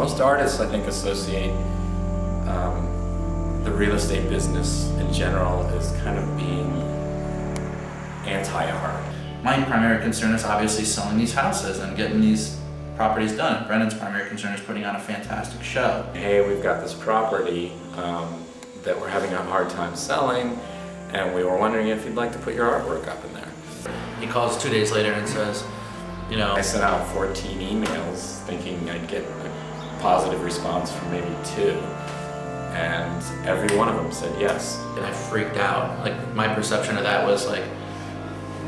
Most artists, I think, associate the real estate business in general as kind of being anti-art. My primary concern is obviously selling these houses and getting these properties done. Brendan's primary concern is putting on a fantastic show. Hey, we've got this property that we're having a hard time selling, and we were wondering if you'd like to put your artwork up in there. He calls 2 days later and says, you know, I sent out 14 emails thinking I'd get a positive response from maybe 2, and every one of them said yes. and I freaked out. Like, my perception of that was like,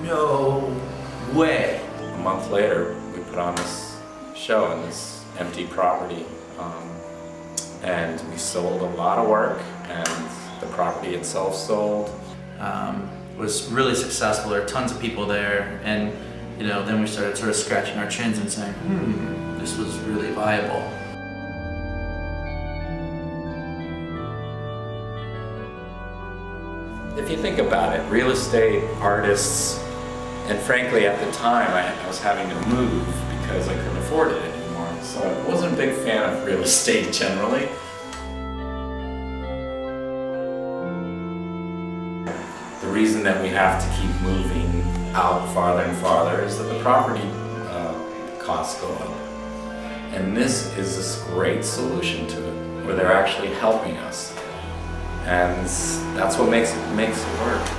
no way. A month later, we put on this show in this empty property, and we sold a lot of work, and the property itself sold. Was really successful. There were tons of people there, and you know, then we started sort of scratching our chins and saying, this was really viable. If you think about it, real estate artists, and frankly at the time I was having to move because I couldn't afford it anymore, so I wasn't a big fan of real estate generally. The reason that we have to keep moving out farther and farther is that the property costs go up. And this is this great solution to it, where they're actually helping us. And that's what makes it work.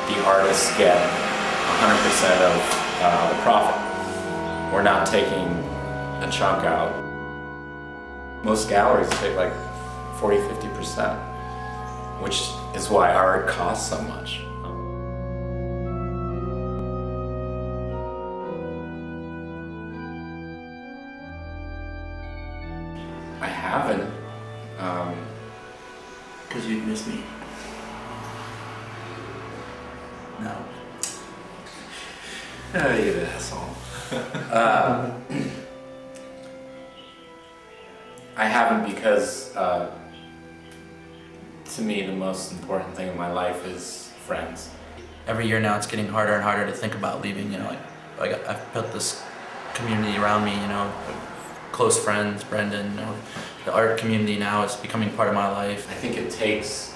The artists get 100% of the profit. We're not taking a chunk out. Most galleries take like 40–50%, which is why art costs so much. I haven't. Because you'd miss me. No. Oh, you asshole. I haven't because to me the most important thing in my life is friends. Every year now it's getting harder and harder to think about leaving, you know, like I've built this community around me, you know, close friends, Brendan, you know, the art community now is becoming part of my life. I think it takes,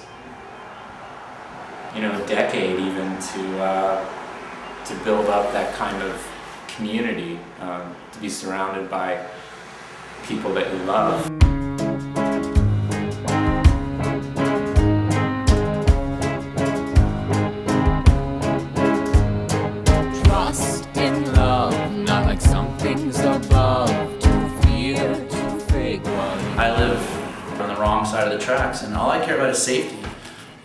you know, a decade even to build up that kind of community, to be surrounded by people that you love. Trust in love, not like something's above. To fear, to fake one. I live on the wrong side of the tracks, and all I care about is safety.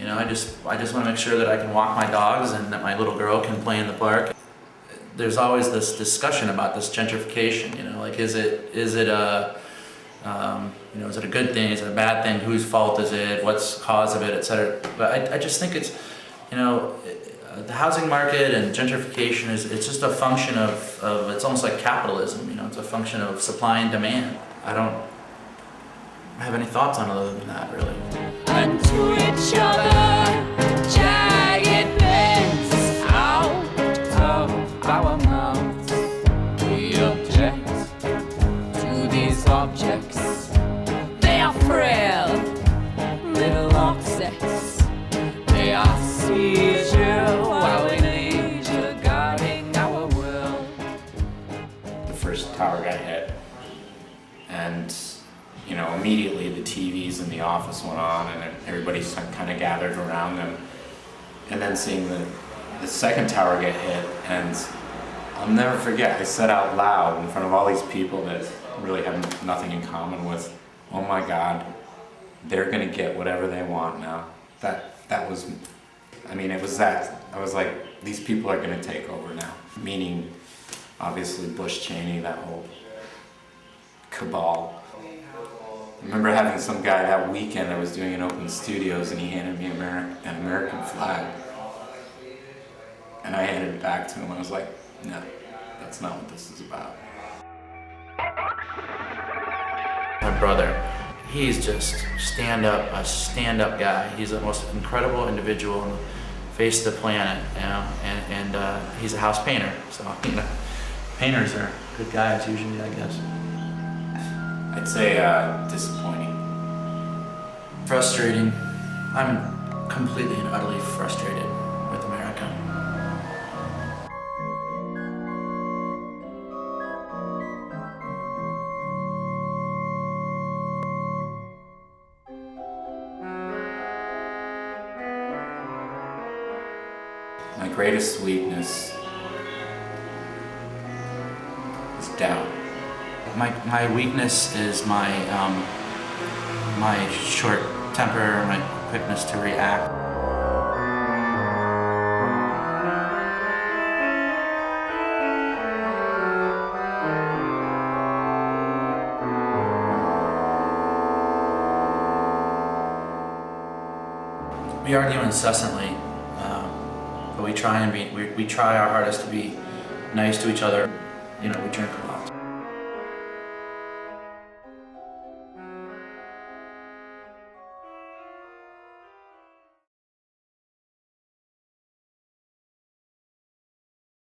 You know, I just want to make sure that I can walk my dogs and that my little girl can play in the park. There's always this discussion about this gentrification. You know, like is it a you know, is it a good thing? Is it a bad thing? Whose fault is it? What's the cause of it, etc. But I just think it's, you know, the housing market and gentrification it's just a function of it's almost like capitalism. You know, it's a function of supply and demand. I don't have any thoughts on it other than that, really. And to each other, jagged bends out of our mouths. We object to these objects. They are frail, little objects. They are seizure while in nature guarding our will. The first tower got hit, and you know, immediately the TVs in the office went on and everybody kind of gathered around them. And then seeing the second tower get hit, and I'll never forget, I said out loud in front of all these people that really have nothing in common with, oh my God, they're gonna get whatever they want now. That was, I mean, it was that, I was like, these people are gonna take over now. Meaning, obviously Bush Cheney, that whole cabal. I remember having some guy that weekend that was doing an open studios and he handed me an American flag. And I handed it back to him. I was like, no, that's not what this is about. My brother, he's just a stand-up guy. He's the most incredible individual on the face of the planet, you know, and he's a house painter, so, you know, painters are good guys usually, I guess. I'd say disappointing. Frustrating. I'm completely and utterly frustrated with America. My greatest weakness is doubt. My weakness is my short temper, my quickness to react. We argue incessantly, but we try our hardest to be nice to each other. You know, we drink a lot.